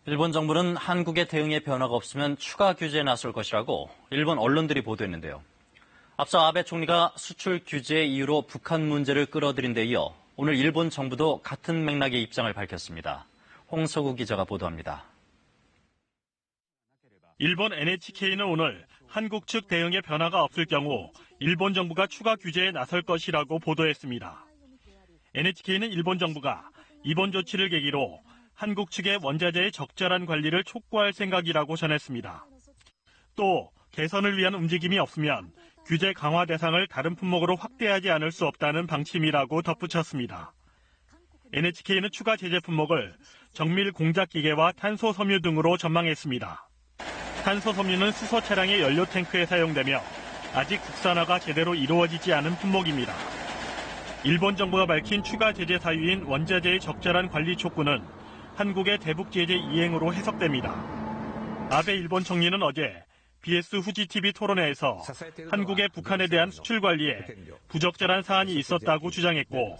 일본 정부는 한국의 대응에 변화가 없으면 추가 규제에 나설 것이라고 일본 언론들이 보도했는데요. 앞서 아베 총리가 수출 규제의 이유로 북한 문제를 끌어들인 데 이어 오늘 일본 정부도 같은 맥락의 입장을 밝혔습니다. 홍석우 기자가 보도합니다. 일본 NHK는 오늘 한국 측 대응에 변화가 없을 경우 일본 정부가 추가 규제에 나설 것이라고 보도했습니다. NHK는 일본 정부가 이번 조치를 계기로 한국 측의 원자재의 적절한 관리를 촉구할 생각이라고 전했습니다. 또 개선을 위한 움직임이 없으면 규제 강화 대상을 다른 품목으로 확대하지 않을 수 없다는 방침이라고 덧붙였습니다. NHK는 추가 제재 품목을 정밀 공작 기계와 탄소 섬유 등으로 전망했습니다. 탄소 섬유는 수소 차량의 연료 탱크에 사용되며 아직 국산화가 제대로 이루어지지 않은 품목입니다. 일본 정부가 밝힌 추가 제재 사유인 원자재의 적절한 관리 촉구는 한국의 대북 제재 이행으로 해석됩니다. 아베 일본 총리는 어제 BS 후지TV 토론회에서 한국의 북한에 대한 수출 관리에 부적절한 사안이 있었다고 주장했고,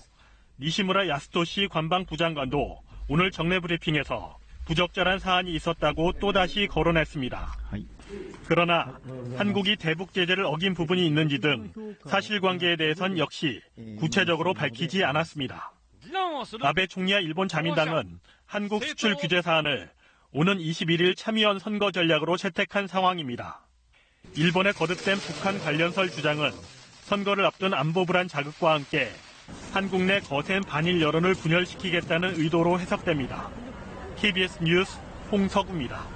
니시무라 야스토시 관방부장관도 오늘 정례 브리핑에서 부적절한 사안이 있었다고 또다시 거론했습니다. 그러나 한국이 대북 제재를 어긴 부분이 있는지 등 사실관계에 대해선 역시 구체적으로 밝히지 않았습니다. 아베 총리와 일본 자민당은 한국 수출 규제 사안을 오는 21일 참의원 선거 전략으로 채택한 상황입니다. 일본의 거듭된 북한 관련설 주장은 선거를 앞둔 안보 불안 자극과 함께 한국 내 거센 반일 여론을 분열시키겠다는 의도로 해석됩니다. KBS 뉴스 홍석우입니다.